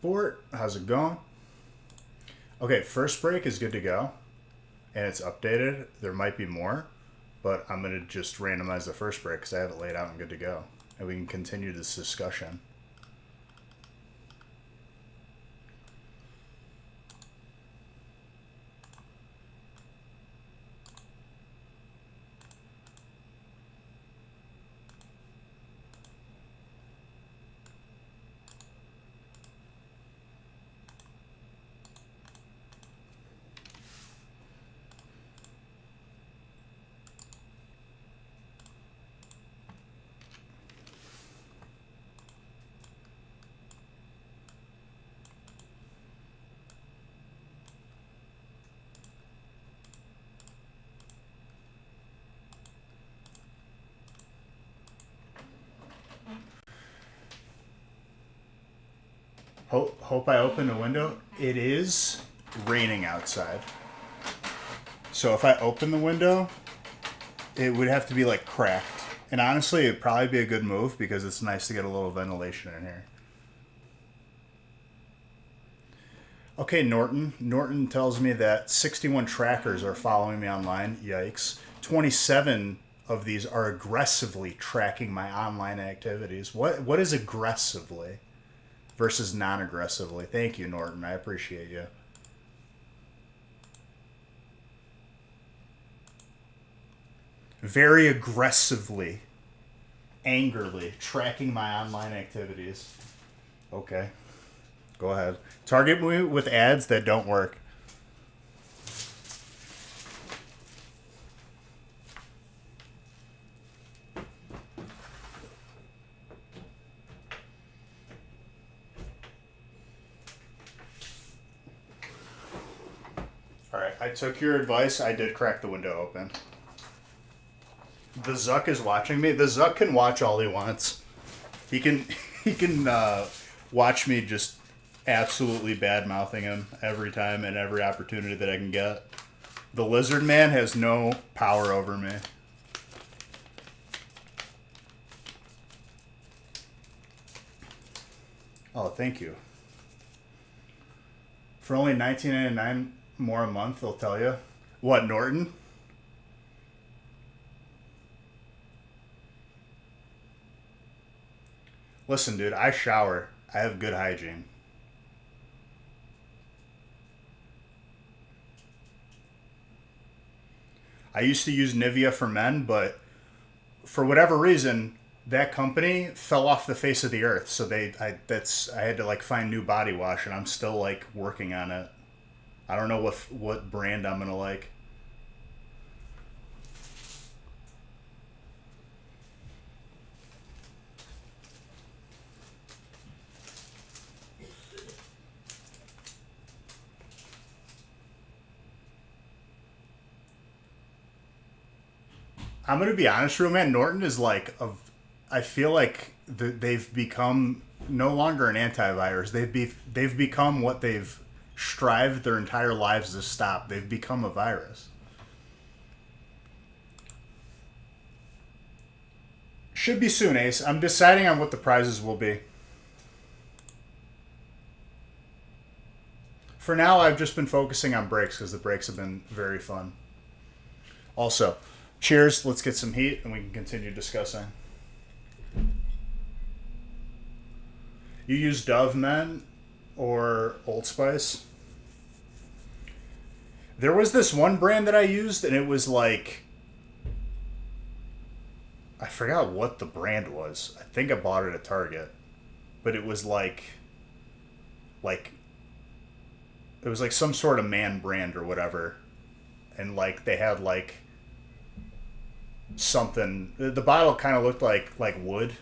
Bort, how's it going? Okay, first break is good to go, and it's updated. There might be more, but I'm going to just randomize the first break because I have it laid out and good to go. And we can continue this discussion. Hope I open the window. It is raining outside. So if I open the window, it would have to be like cracked. And honestly, it'd probably be a good move because it's nice to get a little ventilation in here. Okay, Norton. Norton tells me that 61 trackers are following me online. Yikes. 27 of these are aggressively tracking my online activities. What is aggressively versus non-aggressively? Thank you, Norton. I appreciate you. Very aggressively, angrily tracking my online activities. Okay. Go ahead. Target me with ads that don't work. Alright, I took your advice. I did crack the window open. The Zuck is watching me. The Zuck can watch all he wants. He can watch me just absolutely bad mouthing him every time and every opportunity that I can get. The lizard man has no power over me. Oh, thank you. For only $19.99 more a month, they'll tell you. What, Norton? Listen, dude, I shower. I have good hygiene. I used to use Nivea for men, but for whatever reason, that company fell off the face of the earth. So I had to like find new body wash, and I'm still like working on it. I don't know what brand I'm gonna like. I'm gonna be honest, real man. Norton is like I feel like they've become no longer an antivirus. They've become what they've strived their entire lives to stop. They've become a virus. Should be soon, Ace. I'm deciding on what the prizes will be. For now, I've just been focusing on breaks because the breaks have been very fun. Also, cheers. Let's get some heat and we can continue discussing. You use Dove Men or Old Spice? There was this one brand that I used and it was like, I forgot what the brand was. I think I bought it at Target. But it was like it was like some sort of man brand or whatever. And like they had like something, the bottle kind of looked like wood.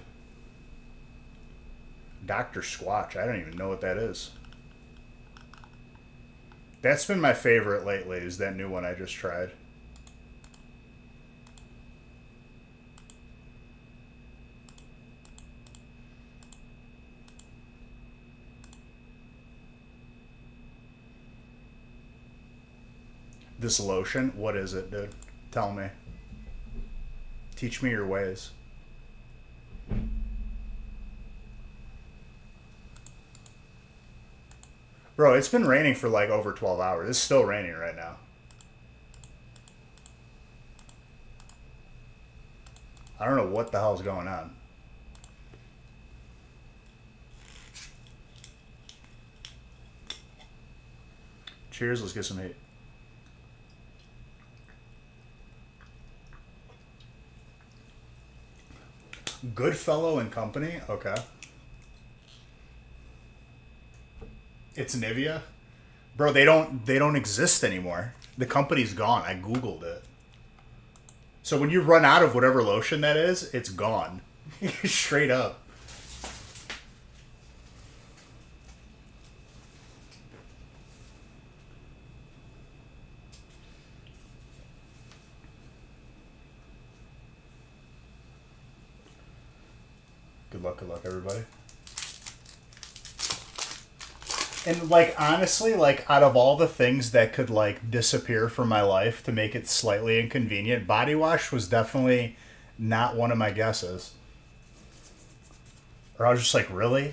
Dr. Squatch, I don't even know what that is. That's been my favorite lately, is that new one I just tried. This lotion, what is it, dude? Tell me. Teach me your ways. Bro, it's been raining for like over 12 hours. It's still raining right now. I don't know what the hell's going on. Cheers, let's get some hate. Goodfellow and Company? Okay. It's Nivea? Bro, they don't exist anymore. The company's gone. I Googled it. So when you run out of whatever lotion that is, it's gone. Straight up. Good luck, everybody. And, like, honestly, like, out of all the things that could, like, disappear from my life to make it slightly inconvenient, body wash was definitely not one of my guesses. Or I was just like, really?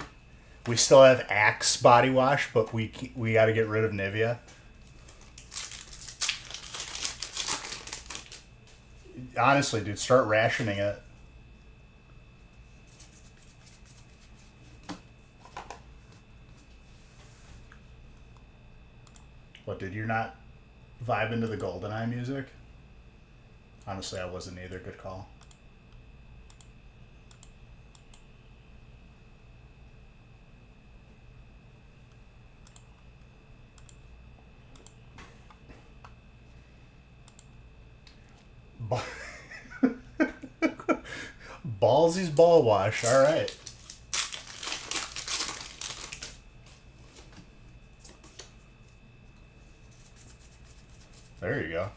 We still have Axe body wash, but we got to get rid of Nivea? Honestly, dude, start rationing it. What, did you not vibe into the GoldenEye music? Honestly, I wasn't either. Good call. Ballsy's ball wash. All right. There you go.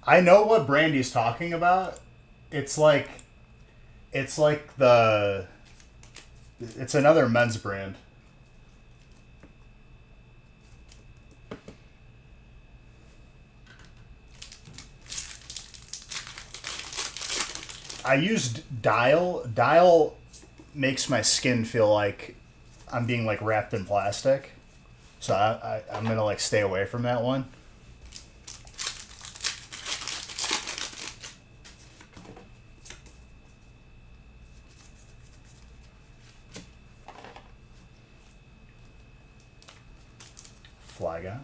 I know what Brandy's talking about. It's like it's another men's brand. I used Dial. Dial makes my skin feel like I'm being like wrapped in plastic. So I'm gonna like stay away from that one. Fly guy.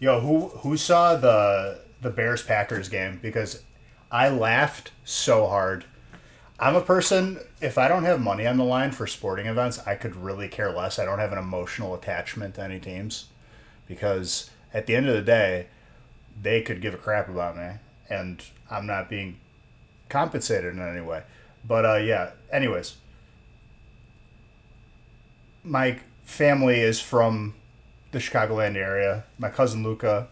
Yo, who saw the Bears Packers game? Because I laughed so hard. I'm a person, if I don't have money on the line for sporting events, I could really care less. I don't have an emotional attachment to any teams. Because at the end of the day, they could give a crap about me. And I'm not being compensated in any way. But yeah, anyways. My family is from the Chicagoland area. My cousin Luca,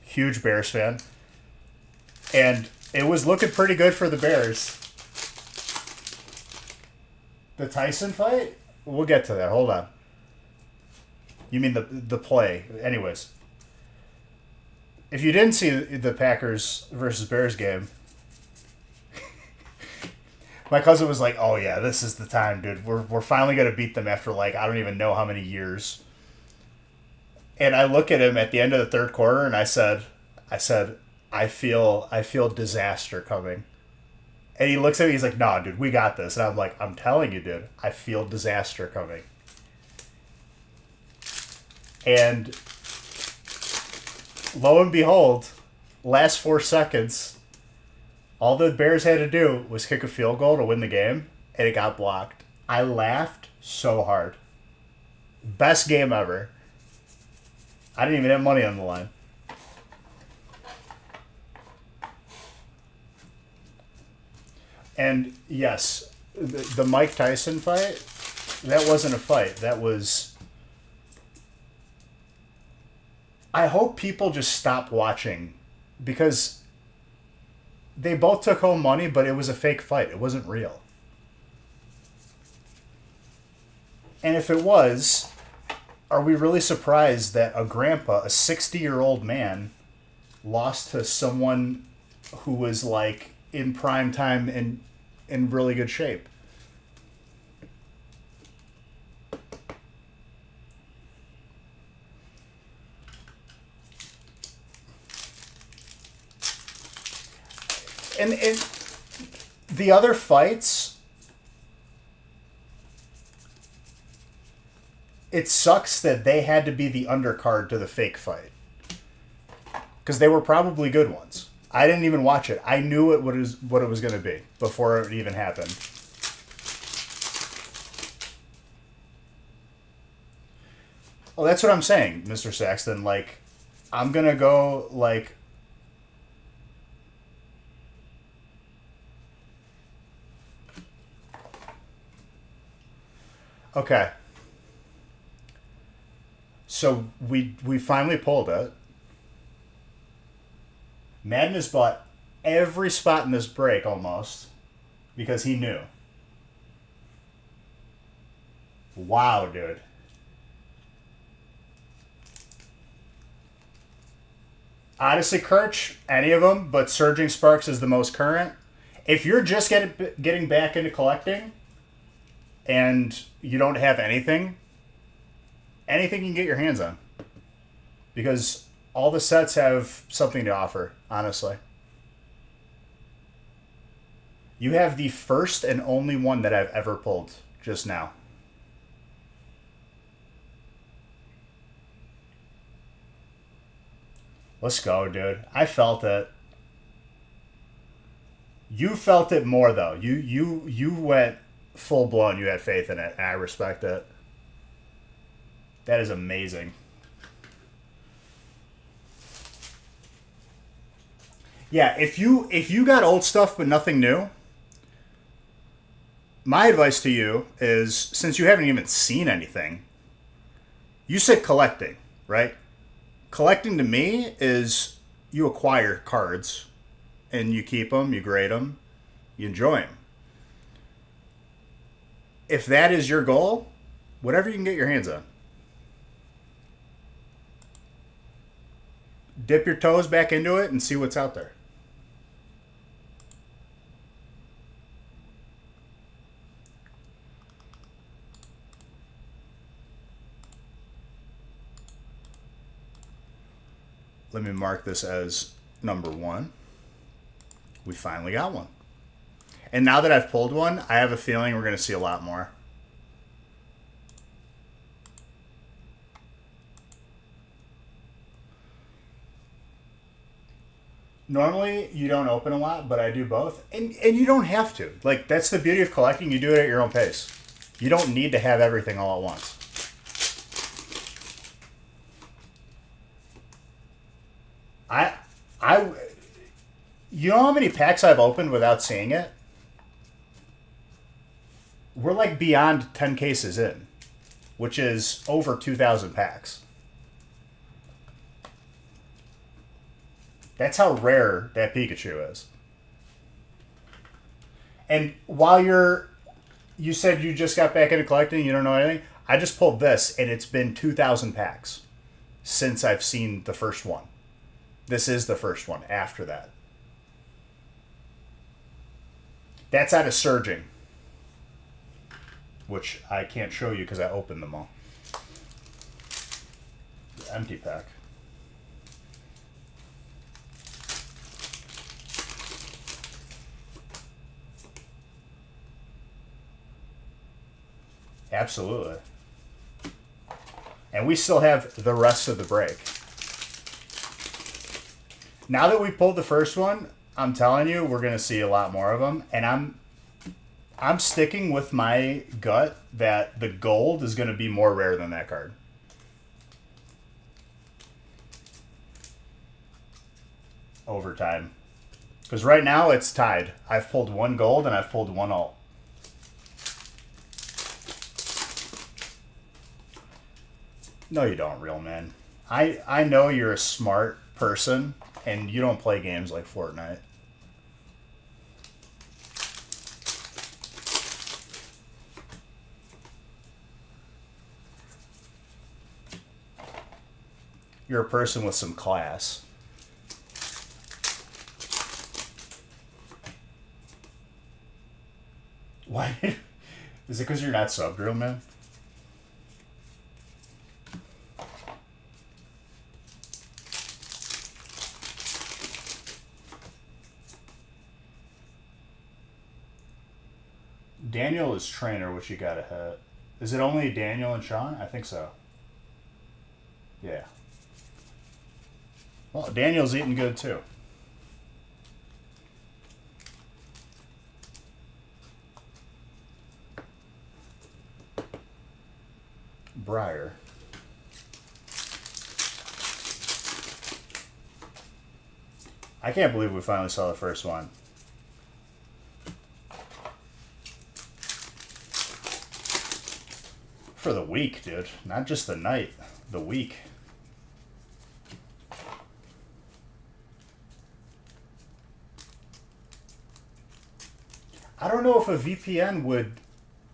huge Bears fan. And it was looking pretty good for the Bears. The Tyson fight? We'll get to that. Hold on. You mean the play. Anyways. If you didn't see the Packers versus Bears game, my cousin was like, oh yeah, this is the time, dude. We're finally going to beat them after like, I don't even know how many years. And I look at him at the end of the third quarter and I said, I feel disaster coming. And he looks at me, he's like, nah, dude, we got this. And I'm like, I'm telling you, dude, I feel disaster coming. And lo and behold, last 4 seconds, all the Bears had to do was kick a field goal to win the game, and it got blocked. I laughed so hard. Best game ever. I didn't even have money on the line. And yes, the Mike Tyson fight, that wasn't a fight. That was... I hope people just stop watching because they both took home money, but it was a fake fight. It wasn't real. And if it was, are we really surprised that a grandpa, a 60-year-old man, lost to someone who was like in prime time and in really good shape? And the other fights, it sucks that they had to be the undercard to the fake fight. Because they were probably good ones. I didn't even watch it. I knew what it was going to be before it even happened. Well, that's what I'm saying, Mr. Saxton. Like, I'm going to go, like... Okay. So we finally pulled it. Madness bought every spot in this break almost because he knew. Wow, dude. Honestly, Kirch, any of them, but Surging Sparks is the most current. If you're just getting back into collecting and you don't have anything you can get your hands on. Because all the sets have something to offer, honestly. You have the first and only one that I've ever pulled just now. Let's go, dude. I felt it. You felt it more, though. You went full blown. You had faith in it, and I respect it. That is amazing. Yeah, if you got old stuff but nothing new, my advice to you is, since you haven't even seen anything, you said collecting, right? Collecting to me is you acquire cards and you keep them, you grade them, you enjoy them. If that is your goal, whatever you can get your hands on. Dip your toes back into it and see what's out there. Let me mark this as number 1. We finally got one. And now that I've pulled one, I have a feeling we're going to see a lot more. Normally, you don't open a lot, but I do both. And you don't have to. Like, that's the beauty of collecting. You do it at your own pace. You don't need to have everything all at once. You know how many packs I've opened without seeing it? We're like beyond 10 cases in, which is over 2,000 packs. That's how rare that Pikachu is. And while you said you just got back into collecting, you don't know anything, I just pulled this, and it's been 2,000 packs since I've seen the first one. This is the first one after that. That's out of Surging, which I can't show you because I opened them all. The empty pack. Absolutely. And we still have the rest of the break. Now that we pulled the first one, I'm telling you, we're going to see a lot more of them. And I'm sticking with my gut that the gold is going to be more rare than that card. Over time. Because right now it's tied. I've pulled one gold and I've pulled one alt. No, you don't, real man. I know you're a smart person and you don't play games like Fortnite. You're a person with some class. Why? Is it because you're not Subdrill, man? Daniel is trainer, which you gotta hit. Is it only Daniel and Sean? I think so. Yeah. Well, Daniel's eating good too. Briar. I can't believe we finally saw the first one. For the week, dude. Not just the night. The week. I don't know if a VPN would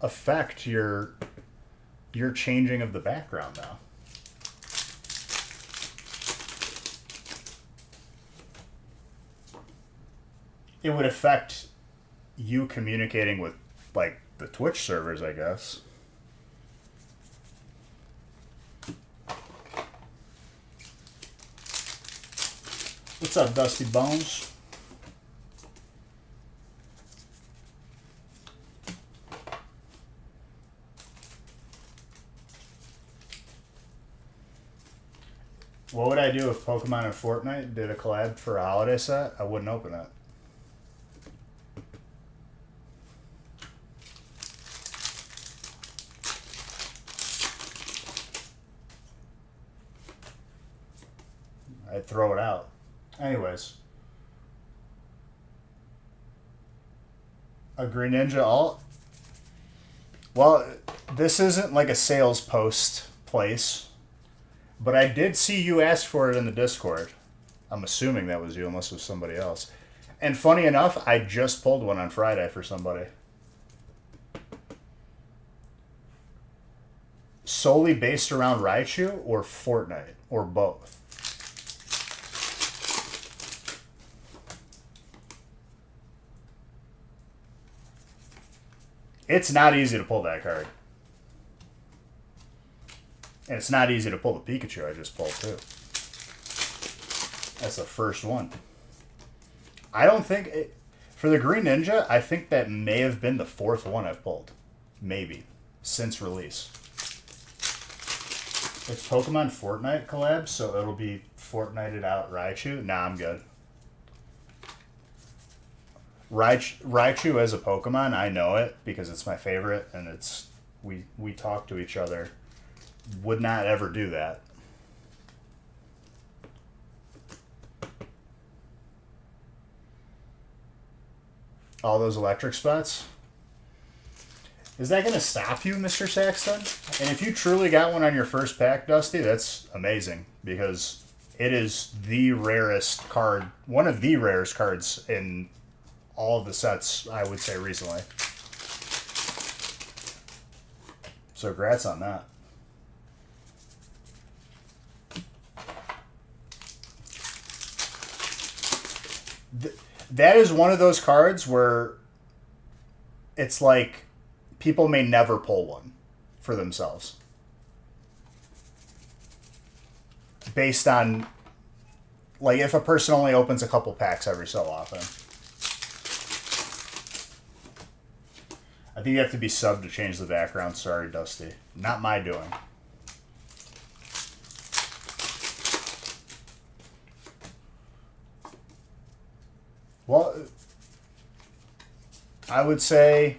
affect your changing of the background, though. It would affect you communicating with, like, the Twitch servers, I guess. What's up, Dusty Bones? What would I do if Pokemon and Fortnite did a collab for a holiday set? I wouldn't open it. I'd throw it out. Anyways. A Green Ninja alt? Well, this isn't like a sales post place. But I did see you ask for it in the Discord. I'm assuming that was you, unless it was somebody else. And funny enough, I just pulled one on Friday for somebody. Solely based around Raichu or Fortnite? Or both? It's not easy to pull that card. And it's not easy to pull the Pikachu I just pulled, too. That's the first one. I don't think... for the Green Ninja, I think that may have been the fourth one I've pulled. Maybe. Since release. It's Pokemon Fortnite collab, so it'll be Fortnited out Raichu. Nah, I'm good. Raichu as a Pokemon, I know it because it's my favorite, and it's... We talk to each other. Would not ever do that. All those electric spots? Is that going to stop you, Mr. Saxton? And if you truly got one on your first pack, Dusty, that's amazing. Because it is the rarest card, one of the rarest cards in all of the sets, I would say, recently. So, congrats on that. That is one of those cards where it's like people may never pull one for themselves. Based on, like, if a person only opens a couple packs every so often. I think you have to be subbed to change the background. Sorry, Dusty. Not my doing. Well, I would say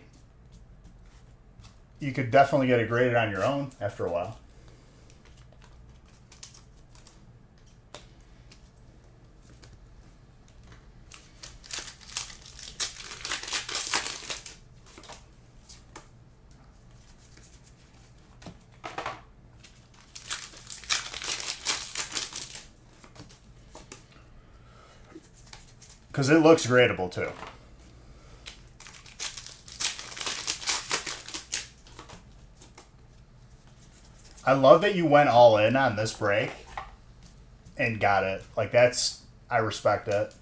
you could definitely get it graded on your own after a while. Because it looks gradable, too. I love that you went all in on this break. and got it. Like, that's, I respect it.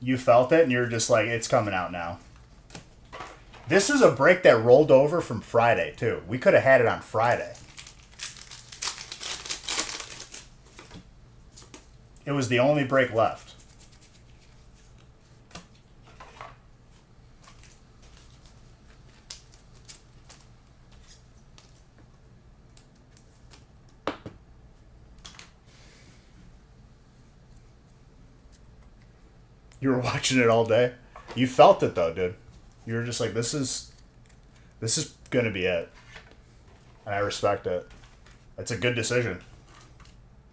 You felt it and you're just like, it's coming out now. This is a break that rolled over from Friday, too. We could have had it on Friday. It was the only break left. You were watching it all day. You felt it though, dude. You were just like, this is gonna be it. And I respect it. It's a good decision.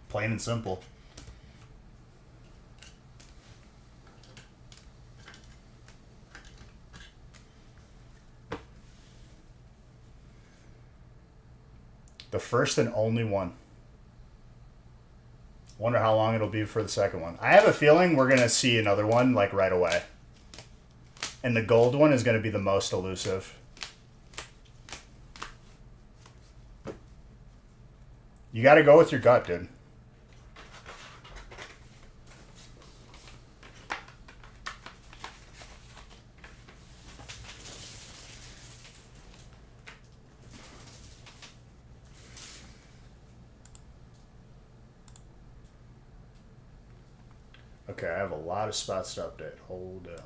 Plain and simple. The first and only one. Wonder how long it'll be for the second one. I have a feeling we're going to see another one, like, right away. And the gold one is going to be the most elusive. You got to go with your gut, dude. Okay, I have a lot of spots to update. Hold on.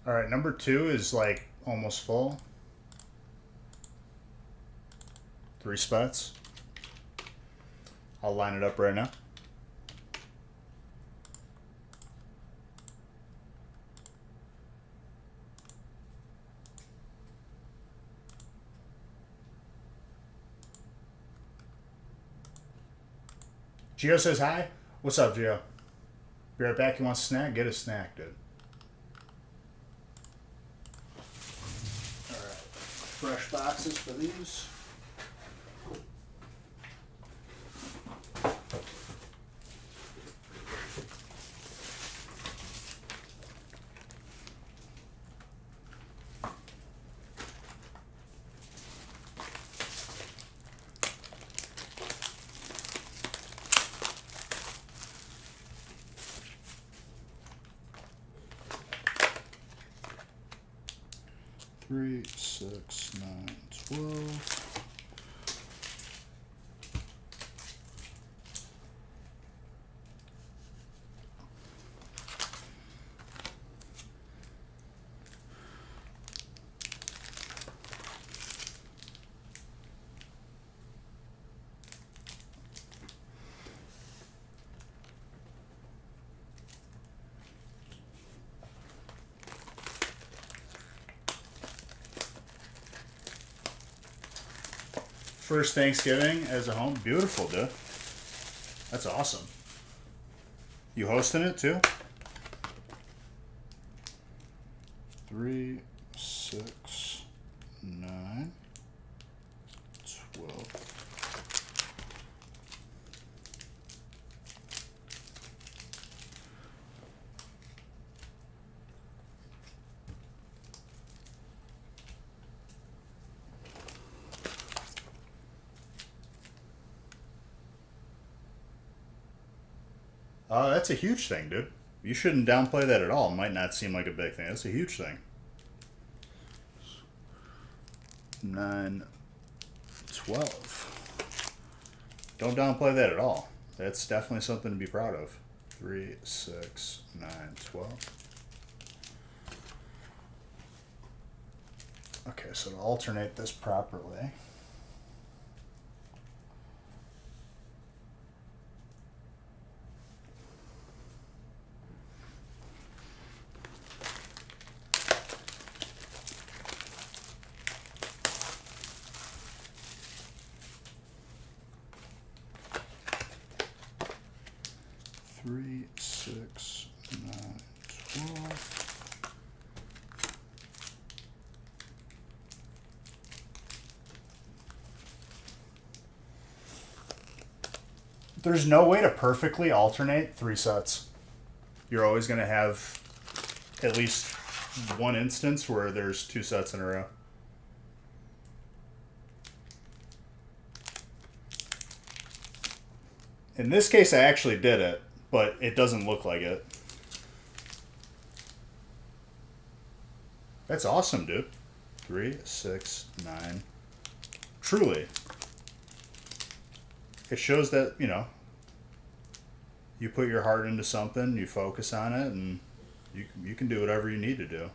All right, number 2 is like almost full. 3 spots. I'll line it up right now. Gio says hi. What's up, Gio? Be right back. You want a snack? Get a snack, dude. Fresh boxes for these. Three, 6, 9, 12. First Thanksgiving as a home. Beautiful, dude. That's awesome. You hosting it too? 3, 6, 9, 12. That's a huge thing, dude. You shouldn't downplay that at all. It might not seem like a big thing. That's a huge thing. 9, 12. Don't downplay that at all. That's definitely something to be proud of. 3, 6, 9, 12. Okay, so to alternate this properly. Three, 6, 9, 12. There's no way to perfectly alternate 3 sets. You're always going to have at least one instance where there's 2 sets in a row. In this case, I actually did it, but it doesn't look like it. That's awesome, dude. 3, 6, 9. Truly. It shows that, you put your heart into something, you focus on it, and you can do whatever you need to do.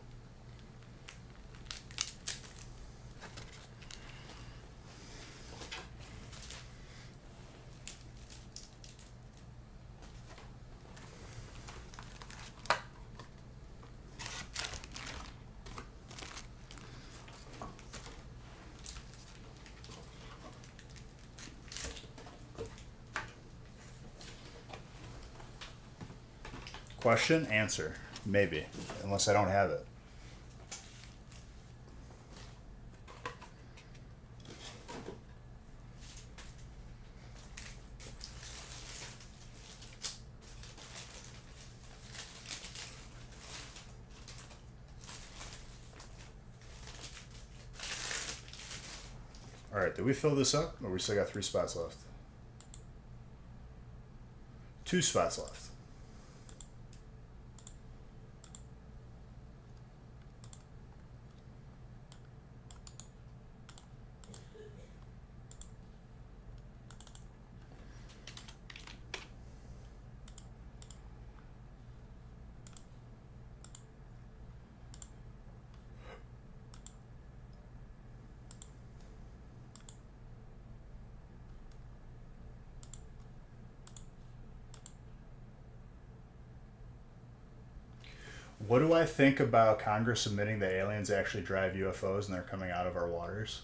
Question, answer. Maybe. Unless I don't have it. Alright, did we fill this up? Or we still got 3 spots left? 2 spots left. What do I think about Congress admitting that aliens actually drive UFOs and they're coming out of our waters?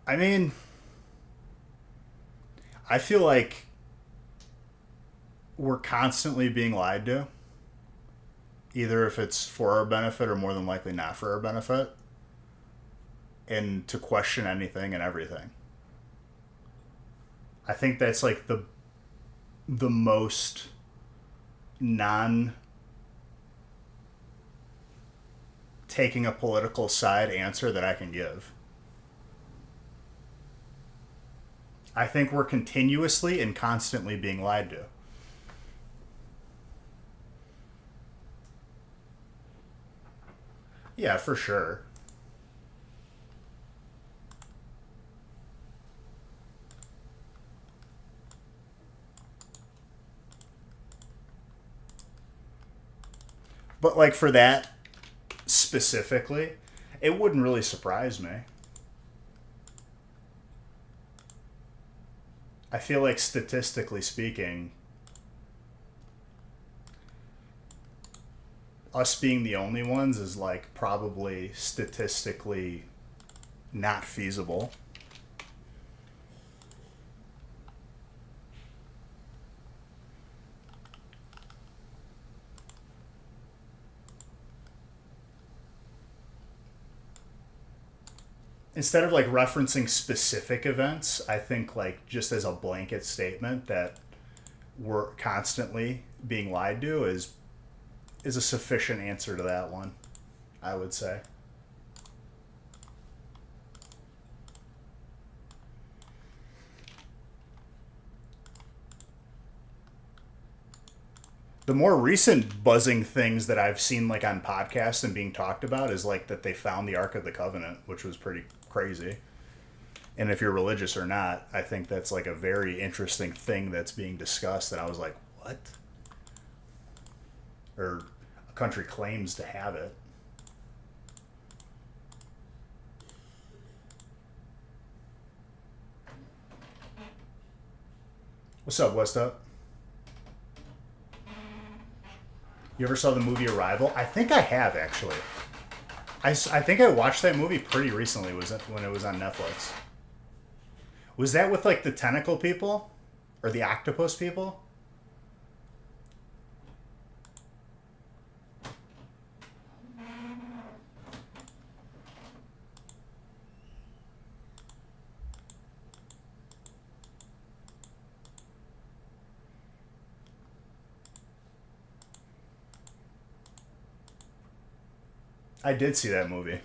I mean, I feel like we're constantly being lied to. Either if it's for our benefit or more than likely not for our benefit. And to question anything and everything. I think that's like the most non taking a political side answer that I can give. I think we're continuously and constantly being lied to. Yeah, for sure. But like for that specifically, it wouldn't really surprise me. I feel like statistically speaking, us being the only ones is like probably statistically not feasible. Instead of like referencing specific events, I think like just as a blanket statement that we're constantly being lied to is a sufficient answer to that one, I would say. The more recent buzzing things that I've seen like on podcasts and being talked about is like that they found the Ark of the Covenant, which was pretty crazy. And if you're religious or not, I think that's like a very interesting thing that's being discussed. And I was like, what? Or a country claims to have it. What's up, what's up? You ever saw the movie Arrival? I think I have, actually. I think I watched that movie pretty recently. Was it when it was on Netflix? Was that with like the tentacle people? Or the octopus people? I did see that movie.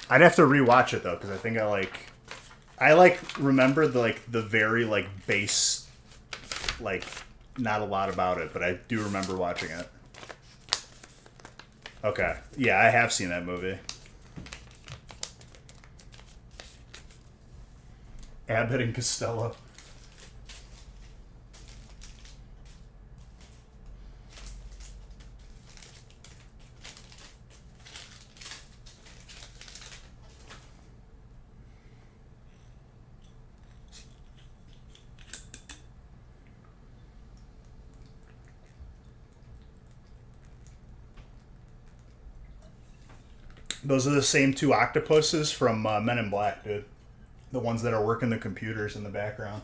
I'd have to rewatch it though, because I think I remember the very like base, like not a lot about it, but I do remember watching it. Okay, yeah, I have seen that movie. Abbott and Costello. Those are the same two octopuses from Men in Black, dude. The ones that are working the computers in the background.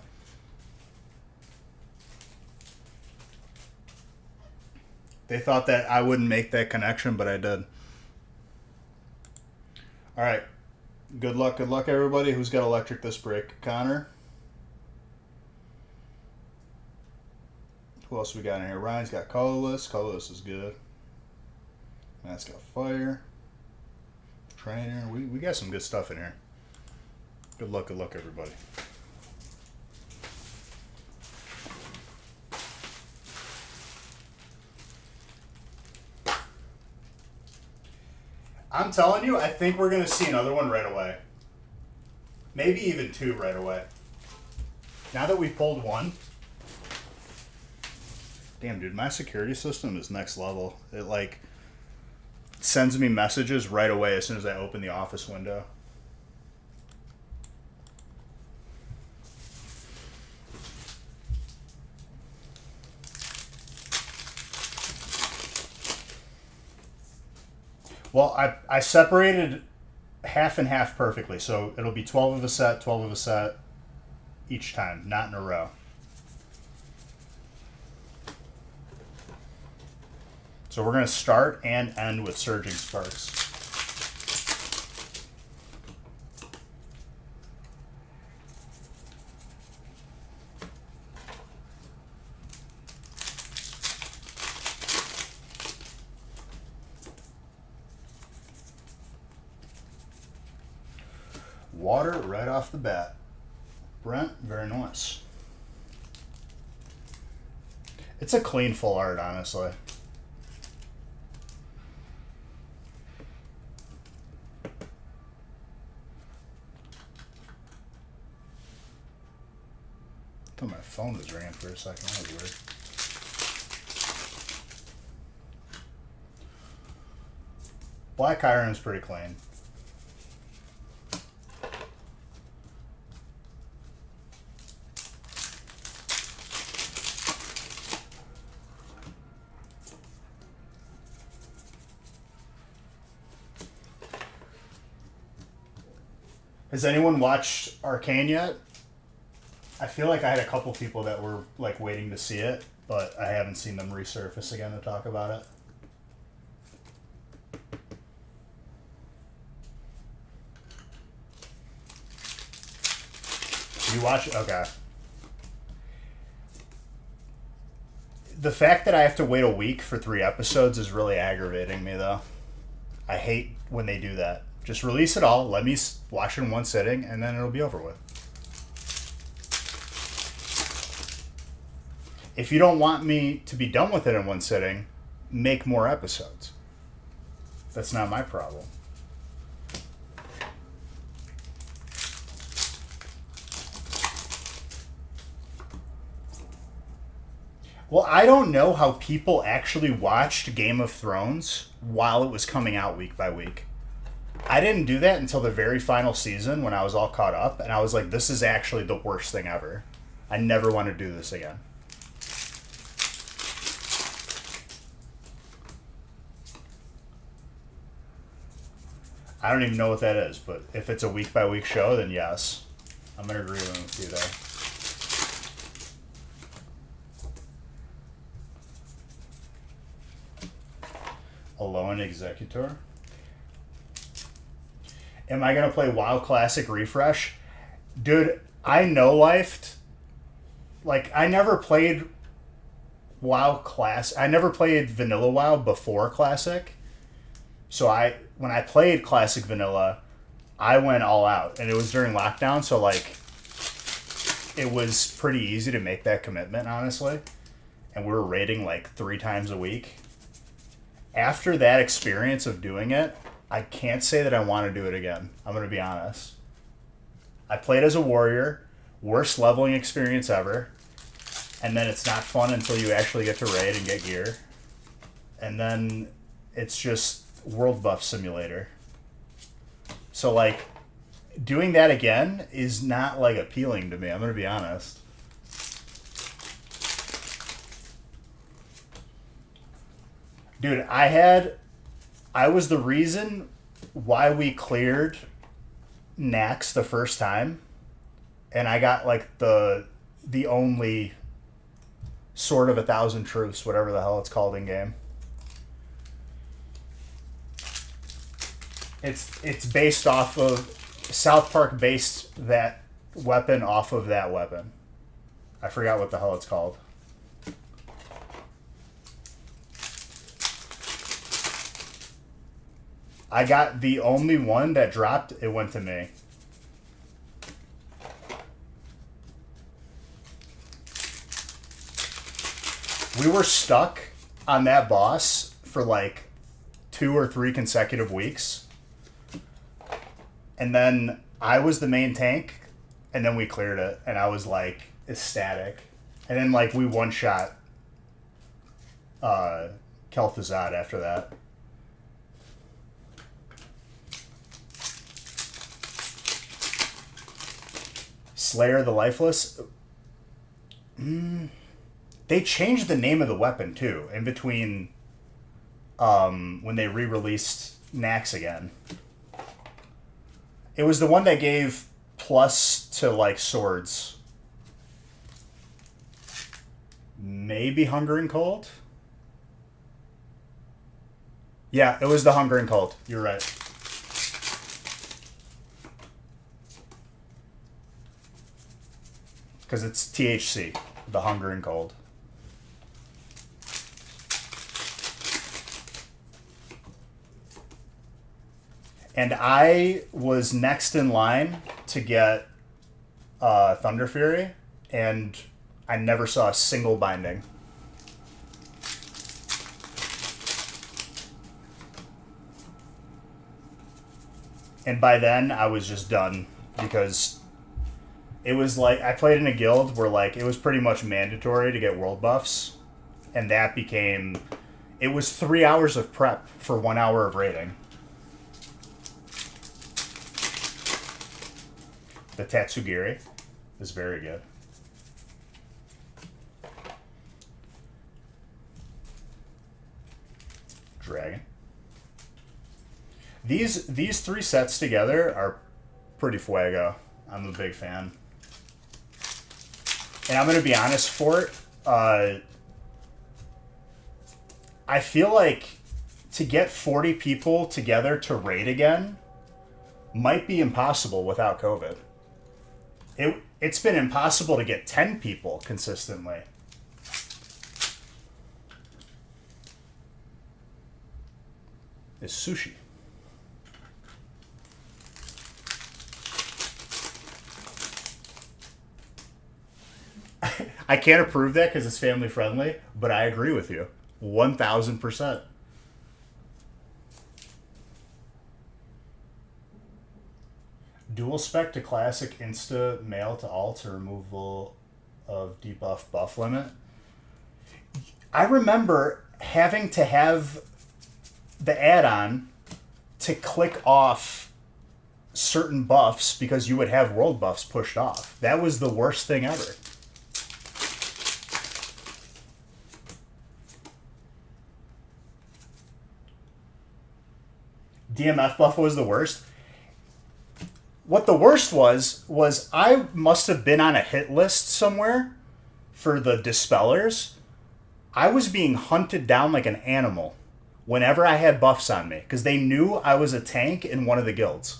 They thought that I wouldn't make that connection, but I did. All right. Good luck, everybody. Who's got electric this break? Connor? Who else we got in here? Ryan's got colorless. Colorless is good. Matt's got fire. Trainer. We got some good stuff in here. Good luck, everybody. I'm telling you, I think we're going to see another one right away. Maybe even two right away. Now that we pulled one. Damn, dude, my security system is next level. It, like, sends me messages right away as soon as I open the office window. Well, I separated half and half perfectly, so it'll be 12 of a set, 12 of a set each time, not in a row. So we're going to start and end with Surging Sparks. Water right off the bat. Brent, very nice. It's a clean full art, honestly. I thought my phone was ringing for a second. That was weird. Black iron is pretty clean. Has anyone watched Arcane yet? I feel like I had a couple people that were like waiting to see it, but I haven't seen them resurface again to talk about it. You watch it? Okay. The fact that I have to wait a week for 3 episodes is really aggravating me, though. I hate when they do that. Just release it all, let me watch it in one sitting, and then it'll be over with. If you don't want me to be done with it in one sitting, make more episodes. That's not my problem. Well, I don't know how people actually watched Game of Thrones while it was coming out week by week. I didn't do that until the very final season when I was all caught up, and I was like, this is actually the worst thing ever. I never want to do this again. I don't even know what that is, but if it's a week by week show, then yes. I'm going to agree with you there. Alone Executor. Am I going to play WoW Classic Refresh? Dude, I no-lifed. Like, I never played WoW Classic. I never played Vanilla WoW before Classic. So when I played Classic Vanilla, I went all out. And it was during lockdown, so, like, it was pretty easy to make that commitment, honestly. And we were raiding, like, 3 times a week. After that experience of doing it, I can't say that I want to do it again. I'm going to be honest. I played as a warrior, worst leveling experience ever, and then it's not fun until you actually get to raid and get gear. And then it's just World Buff Simulator. So, like, doing that again is not, like, appealing to me. I'm going to be honest. Dude, I was the reason why we cleared Nax the first time, and I got, like, the only Sword of 1,000 Truths, whatever the hell it's called in game. It's based off of South Park based that weapon off of that weapon. I forgot what the hell it's called. I got the only one that dropped, it went to me. We were stuck on that boss for like 2 or 3 consecutive weeks. And then I was the main tank, and then we cleared it, and I was like ecstatic. And then like we one-shot Kel'Thuzad after that. Slayer the Lifeless. They changed the name of the weapon too in between when they re-released Nax again. It was the one that gave plus to like swords. Maybe Hunger and Cold? Yeah, it was the Hunger and Cold. You're right. Because it's THC, the Hunger and Cold. And I was next in line to get Thunder Fury, and I never saw a single binding. And by then, I was just done, because it was like, I played in a guild where like, it was pretty much mandatory to get world buffs, and that became, it was 3 hours of prep for 1 hour of raiding. The Tatsugiri is very good. Dragon. These 3 sets together are pretty fuego. I'm a big fan. And I'm going to be honest for it. I feel like to get 40 people together to raid again might be impossible without COVID. It's been impossible to get 10 people consistently. Is sushi. I can't approve that because it's family friendly, but I agree with you. 1,000%. Dual spec to classic, insta mail to alt, or removal of debuff buff limit. I remember having to have the add-on to click off certain buffs because you would have world buffs pushed off. That was the worst thing ever. DMF buff was the worst. What the worst was I must have been on a hit list somewhere for the Dispellers. I was being hunted down like an animal whenever I had buffs on me because they knew I was a tank in one of the guilds.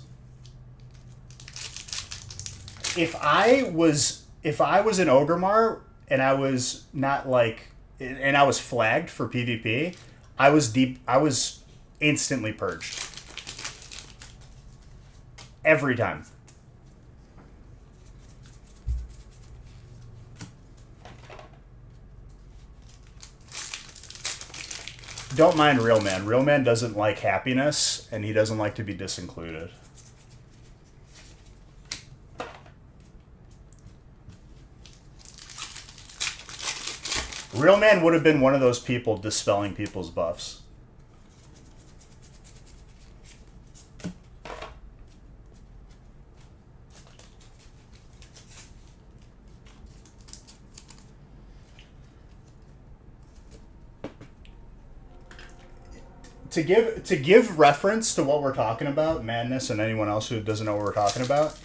If I was an Ogremar and I was not like, and I was flagged for PvP, I was instantly purged. Every time. Don't mind Real Man. Real Man doesn't like happiness, and he doesn't like to be disincluded. Real Man would have been one of those people dispelling people's buffs. To give reference to what we're talking about, Madness and anyone else who doesn't know what we're talking about.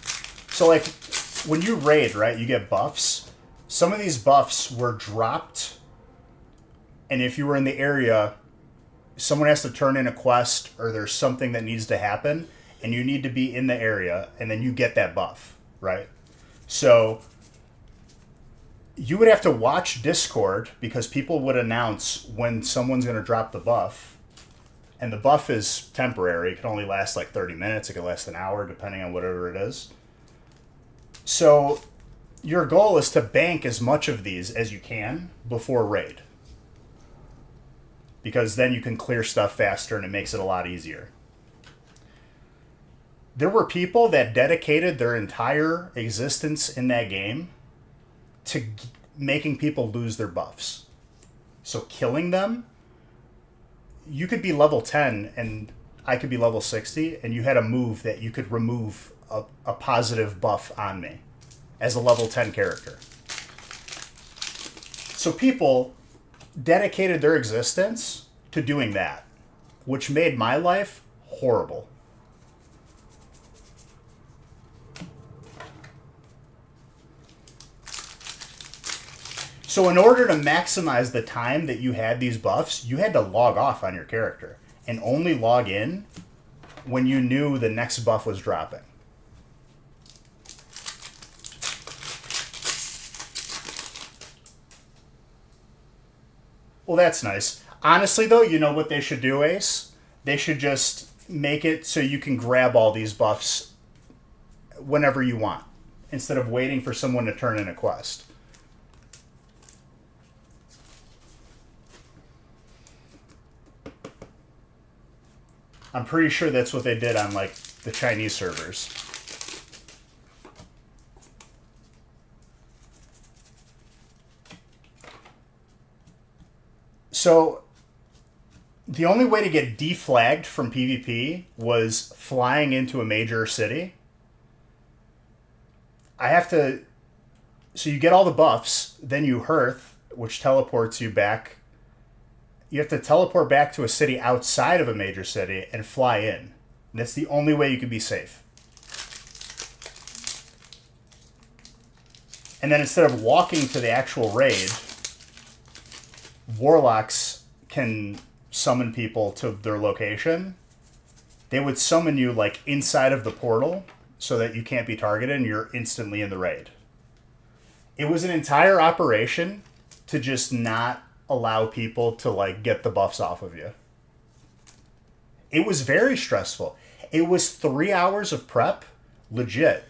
So like when you raid, right, you get buffs. Some of these buffs were dropped, and if you were in the area, someone has to turn in a quest or there's something that needs to happen, and you need to be in the area, and then you get that buff, right? So you would have to watch Discord because people would announce when someone's going to drop the buff. And the buff is temporary. It can only last like 30 minutes. It can last an hour, depending on whatever it is. So your goal is to bank as much of these as you can before raid. Because then you can clear stuff faster and it makes it a lot easier. There were people that dedicated their entire existence in that game to making people lose their buffs. So killing them, you could be level 10 and I could be level 60, and you had a move that you could remove a positive buff on me as a level 10 character. So people dedicated their existence to doing that, which made my life horrible. So in order to maximize the time that you had these buffs, you had to log off on your character and only log in when you knew the next buff was dropping. Well, that's nice. Honestly, though, you know what they should do, Ace? They should just make it so you can grab all these buffs whenever you want, instead of waiting for someone to turn in a quest. I'm pretty sure that's what they did on, like, the Chinese servers. So, the only way to get deflagged from PvP was flying into a major city. I have to... So you get all the buffs, then you hearth, which teleports you back. You have to teleport back to a city outside of a major city and fly in. And that's the only way you can be safe. And then instead of walking to the actual raid, warlocks can summon people to their location. They would summon you like inside of the portal so that you can't be targeted and you're instantly in the raid. It was an entire operation to just not allow people to like get the buffs off of you. It was very stressful. It was 3 hours of prep, legit,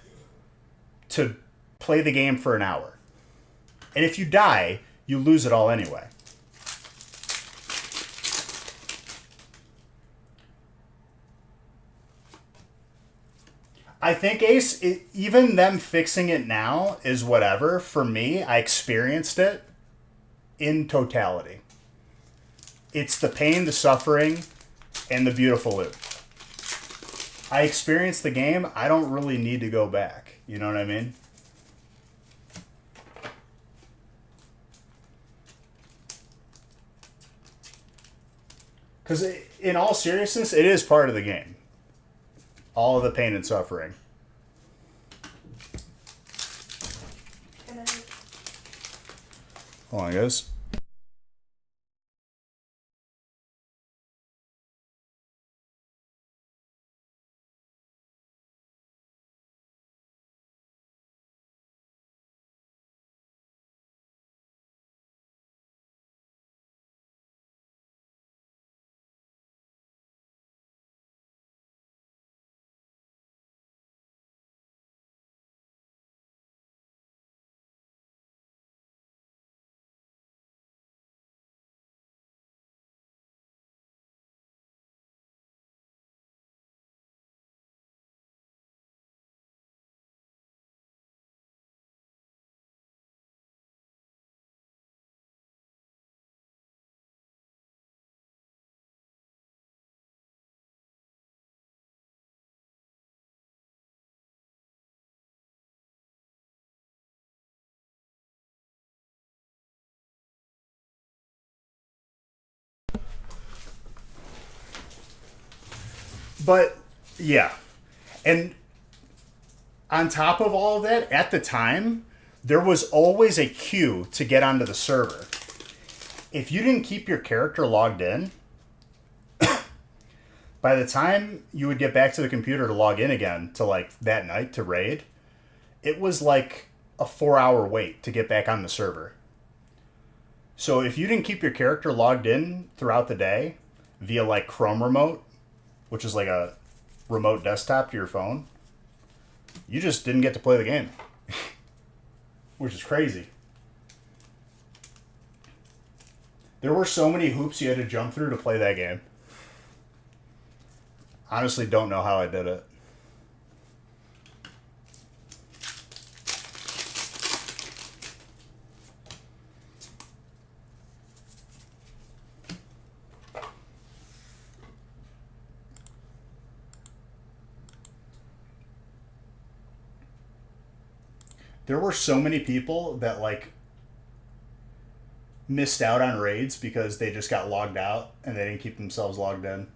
to play the game for an hour. And if you die, you lose it all anyway. I think, Ace, even them fixing it now is whatever. For me, I experienced it in totality. It's the pain, the suffering, and the beautiful loot. I experienced the game. I don't really need to go back. You know what I mean? Because in all seriousness, it is part of the game. All of the pain and suffering. Hold on, guys. But, yeah. And on top of all of that, at the time, there was always a queue to get onto the server. If you didn't keep your character logged in, by the time you would get back to the computer to log in again to like that night to raid, it was like a 4-hour wait to get back on the server. So if you didn't keep your character logged in throughout the day via like Chrome Remote, which is like a remote desktop to your phone, you just didn't get to play the game. Which is crazy. There were so many hoops you had to jump through to play that game. Honestly, don't know how I did it. There were so many people that like missed out on raids because they just got logged out and they didn't keep themselves logged in.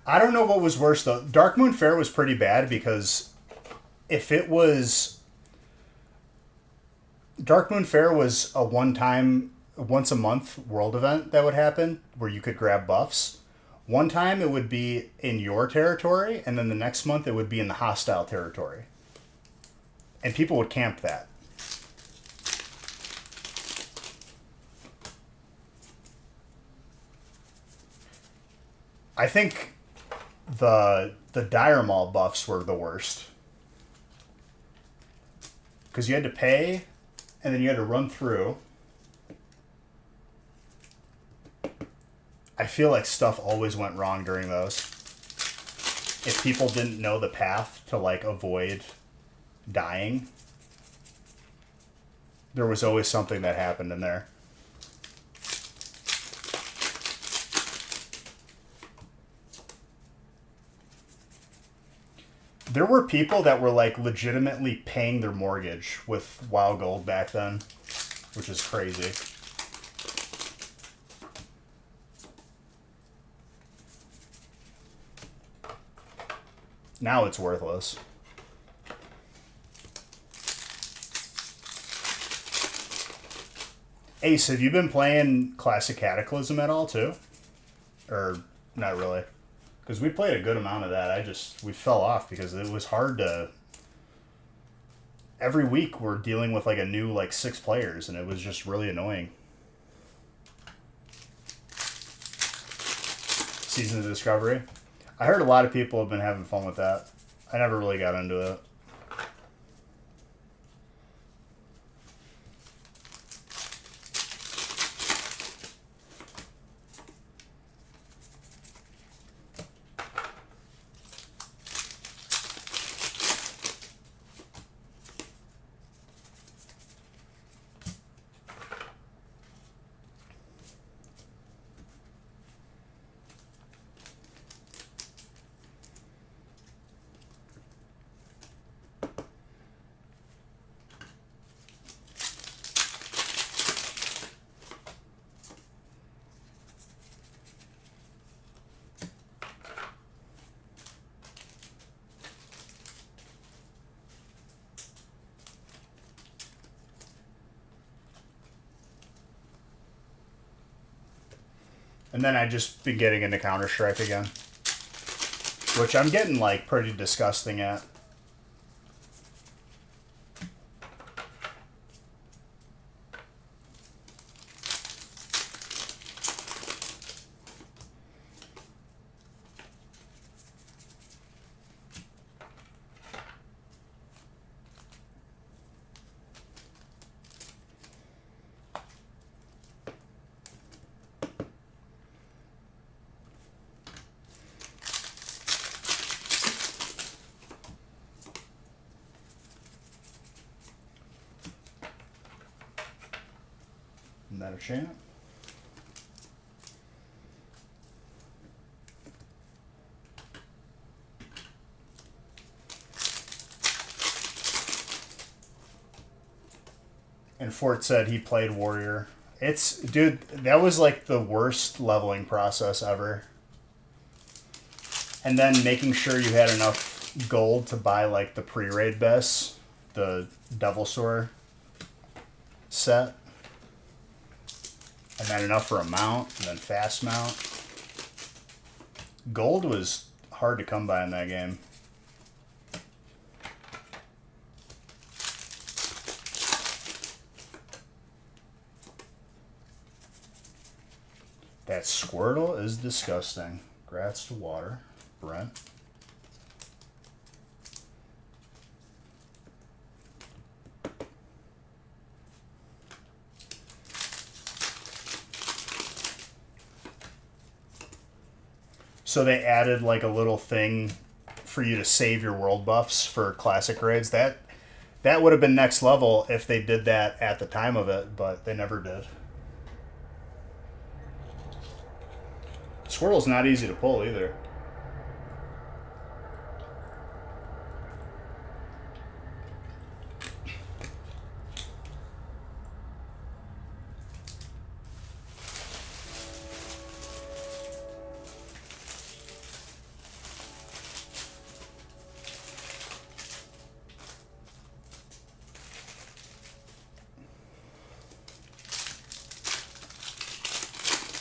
I don't know what was worse though. Dark Moon Fair was pretty bad because if it was Dark Moon Fair was a one-time, once a month world event that would happen where you could grab buffs. One time it would be in your territory, and then the next month it would be in the hostile territory. And people would camp that. I think the Dire Maul buffs were the worst. Because you had to pay, and then you had to run through. I feel like stuff always went wrong during those. If people didn't know the path to like avoid dying, there was always something that happened in there. There were people that were like legitimately paying their mortgage with WoW Gold back then, which is crazy. Now it's worthless. Ace, have you been playing Classic Cataclysm at all too? Or not really? Because we played a good amount of that. We fell off because it was hard to... Every week we're dealing with like a new like 6 players, and it was just really annoying. Season of Discovery. I heard a lot of people have been having fun with that. I never really got into it. And then I just been getting into Counter-Strike again. Which I'm getting, like, pretty disgusting at. Isn't that a chant? And Fort said he played Warrior. Dude, that was like the worst leveling process ever. And then making sure you had enough gold to buy like the pre-raid best, the Devil Sword set. And then enough for a mount, and then fast mount. Gold was hard to come by in that game. That Squirtle is disgusting. Grats to water, Brent. So they added like a little thing for you to save your world buffs for classic raids. That would have been next level if they did that at the time of it, but they never did. Squirtle's not easy to pull either.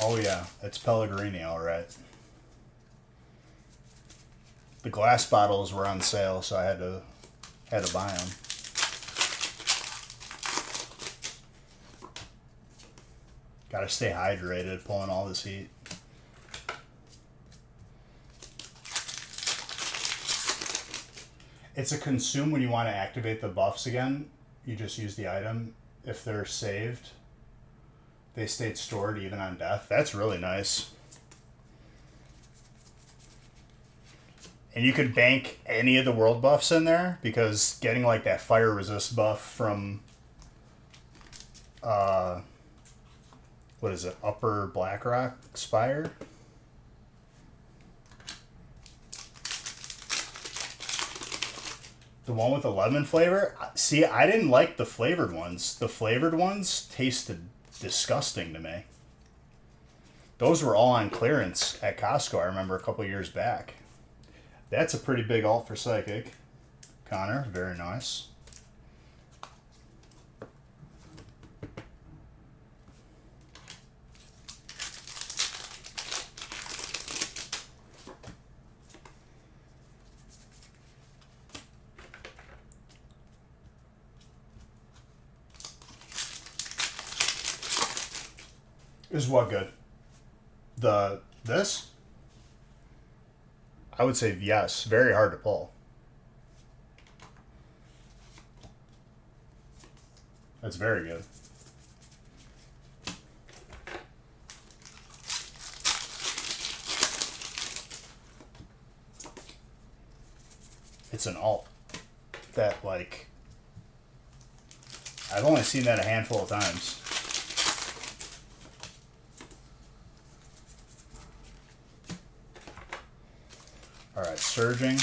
Oh yeah, it's Pellegrini, all right. The glass bottles were on sale, so I had to buy them. Got to stay hydrated, pulling all this heat. It's a consume when you want to activate the buffs again. You just use the item. If they're saved, they stayed stored even on death. That's really nice. And you could bank any of the world buffs in there, because getting like that fire resist buff from what is it, Upper Blackrock Spire? The one with the lemon flavor? See, I didn't like the flavored ones. The flavored ones tasted disgusting to me. Those were all on clearance at Costco, I remember a couple years back. That's a pretty big alt for Psychic. Connor, very nice. Is what good? This? I would say yes. Very hard to pull. That's very good. It's an alt that, like, I've only seen that a handful of times. All right, Surging.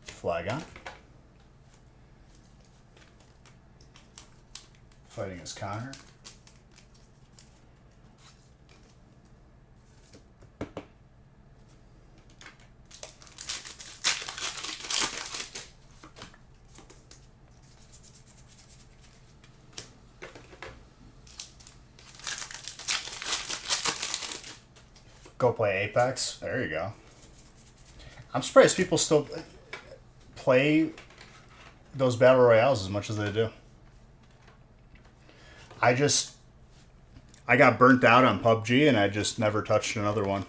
Flagon. Fighting as Connor. Go play Apex. There you go. I'm surprised people still play those battle royales as much as they do. I got burnt out on PUBG and I just never touched another one.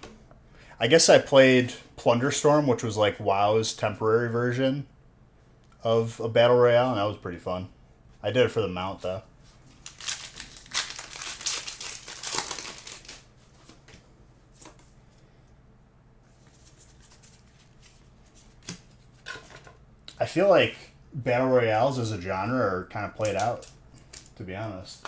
I guess I played Plunderstorm, which was like WoW's temporary version of a battle royale, and that was pretty fun. I did it for the mount though. I feel like battle royales as a genre are kind of played out, to be honest.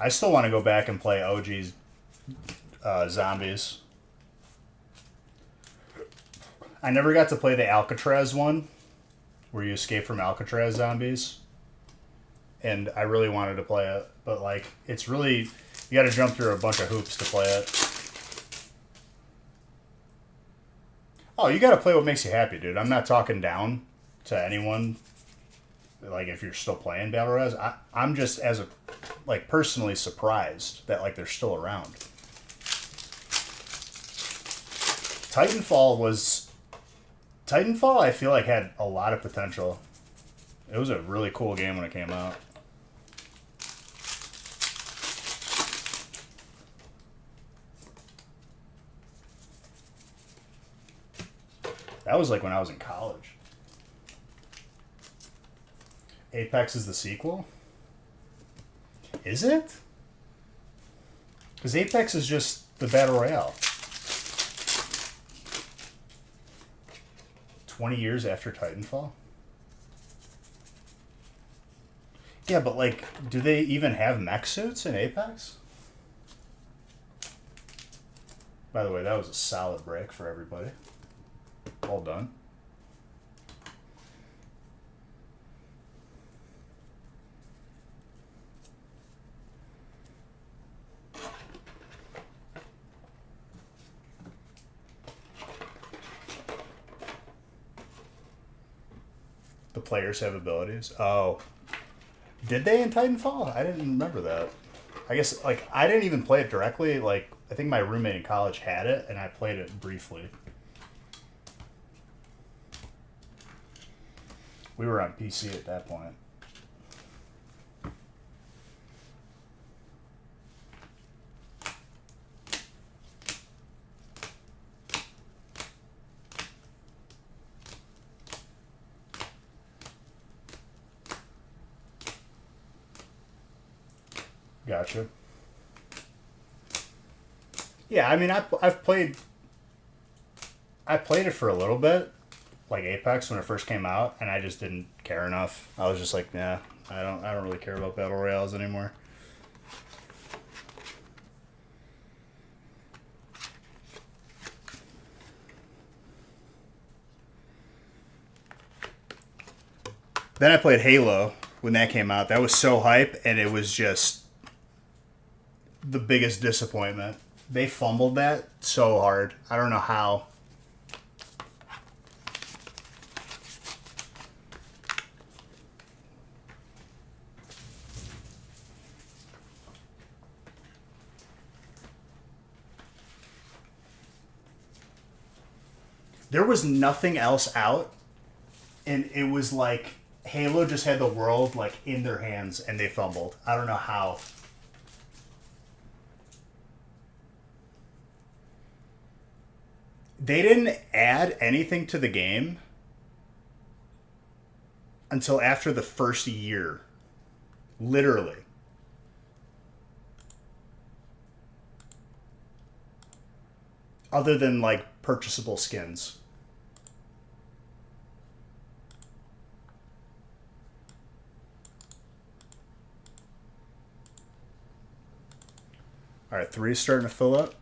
I still want to go back and play OG's Zombies. I never got to play the Alcatraz one, where you escape from Alcatraz zombies. And I really wanted to play it, but like, it's really, you got to jump through a bunch of hoops to play it. Oh, you got to play what makes you happy, dude. I'm not talking down to anyone. Like, if you're still playing battle royales, I'm just as a like personally surprised that like they're still around. Titanfall, I feel like had a lot of potential. It was a really cool game when it came out. That was like when I was in college. Apex is the sequel? Is it? Because Apex is just the Battle Royale. 20 years after Titanfall? Yeah, but like, do they even have mech suits in Apex? By the way, that was a solid break for everybody. Well done. The players have abilities. Oh. Did they in Titanfall? I didn't remember that. I guess, like, I didn't even play it directly. Like, I think my roommate in college had it, and I played it briefly. We were on PC at that point. Gotcha. Yeah, I mean, I've played it for a little bit, like Apex when it first came out, and I just didn't care enough. I was just like, yeah, I don't really care about battle royales anymore. Then I played Halo when that came out. That was so hype, and it was just the biggest disappointment. They fumbled that so hard. I don't know how. There was nothing else out, and it was like Halo just had the world like in their hands, and they fumbled. I don't know how. They didn't add anything to the game until after the first year. Literally. Other than like purchasable skins. All right, 3's starting to fill up.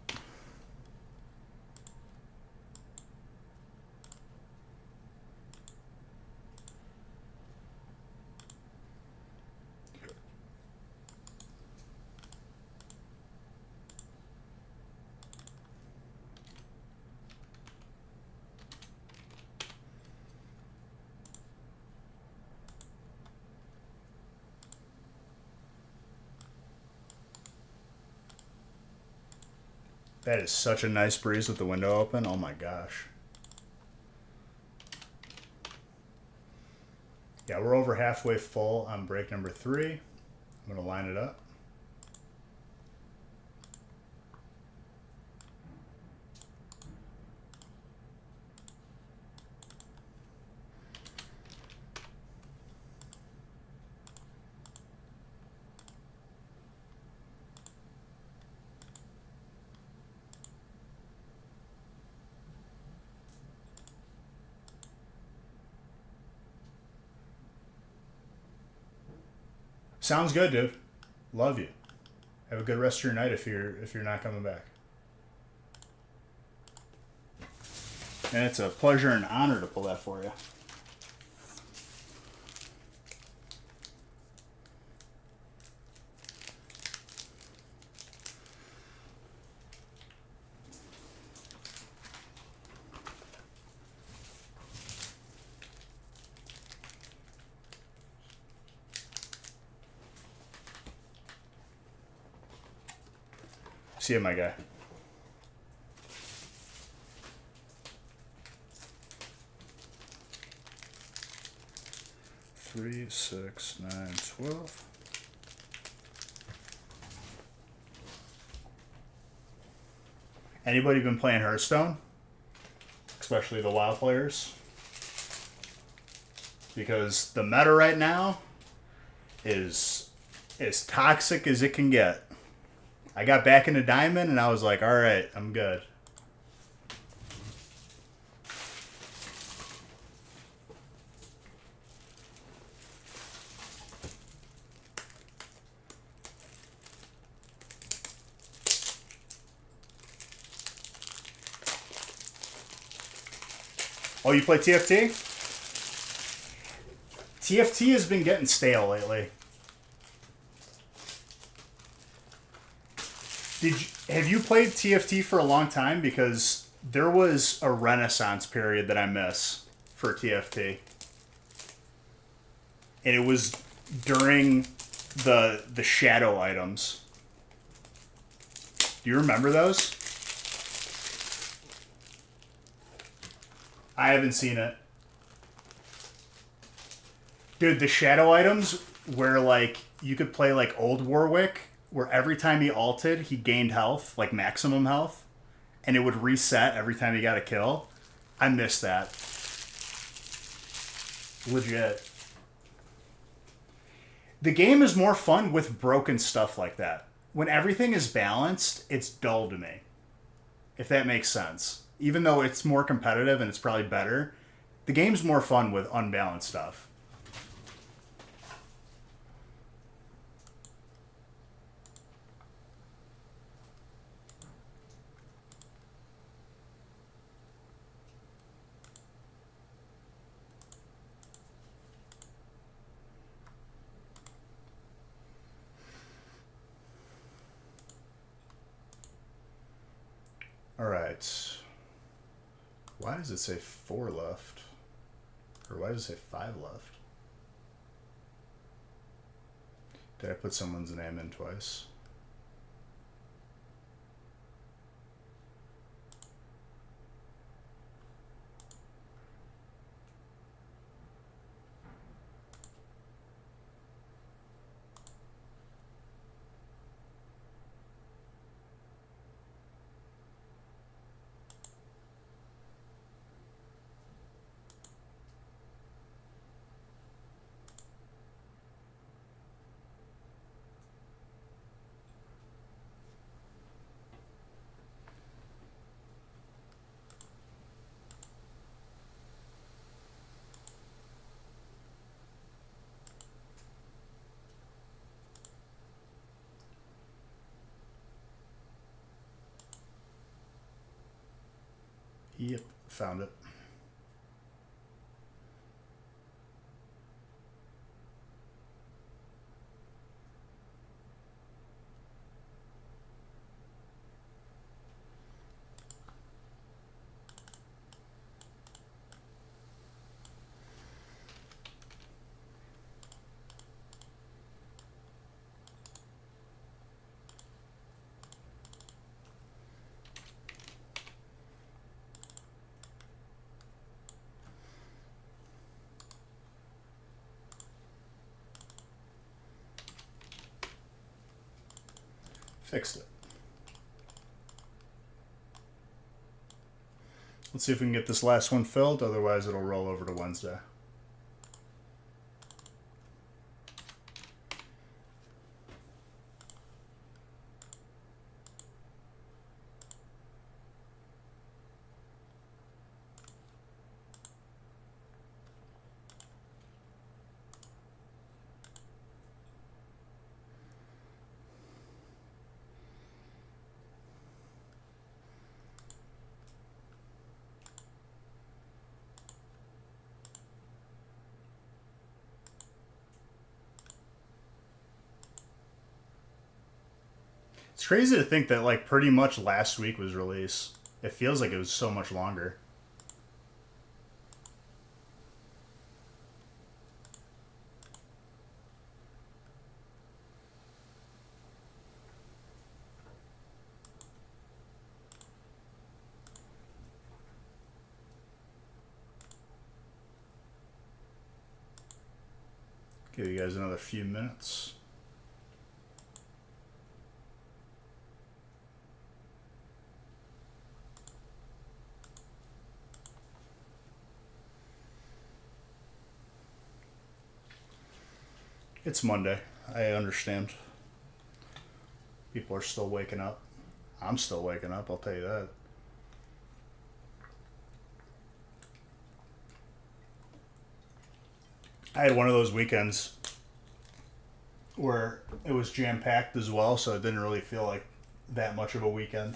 That is such a nice breeze with the window open. Oh my gosh. Yeah, we're over halfway full on break number 3. I'm going to line it up. Sounds good, dude. Love you. Have a good rest of your night if you're not coming back. And it's a pleasure and honor to pull that for you. See you, my guy. Three, 6, 9, 12. Anybody been playing Hearthstone? Especially the WoW players? Because the meta right now is as toxic as it can get. I got back into Diamond and I was like, alright, I'm good. Oh, you play TFT? TFT has been getting stale lately. Have you played TFT for a long time? Because there was a renaissance period that I miss for TFT. And it was during the shadow items. Do you remember those? I haven't seen it. Dude, the shadow items where like you could play like old Warwick, where every time he ulted, he gained health, like maximum health, and it would reset every time he got a kill. I miss that. Legit. The game is more fun with broken stuff like that. When everything is balanced, it's dull to me. If that makes sense. Even though it's more competitive and it's probably better, the game's more fun with unbalanced stuff. Alright. Why does it say 4 left? Or why does it say 5 left? Did I put someone's name in twice? Yep, found it. Fixed it. Let's see if we can get this last one filled, otherwise it'll roll over to Wednesday. It's crazy to think that like pretty much last week was release. It feels like it was so much longer. Give you guys another few minutes. It's Monday. I understand. People are still waking up. I'm still waking up, I'll tell you that. I had one of those weekends where it was jam-packed as well, so it didn't really feel like that much of a weekend.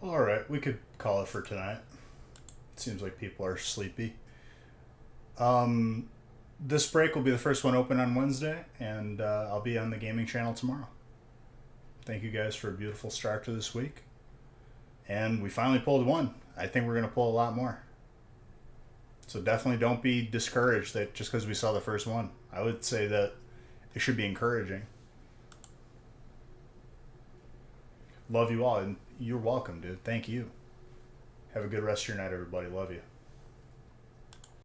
Alright, we could call it for tonight. Seems like people are sleepy. This break will be the first one open on Wednesday, and I'll be on the gaming channel tomorrow. Thank you guys for a beautiful start to this week. And we finally pulled one. I think we're going to pull a lot more. So definitely don't be discouraged that just because we saw the first one. I would say that it should be encouraging. Love you all, and you're welcome, dude. Thank you. Have a good rest of your night, everybody. Love you.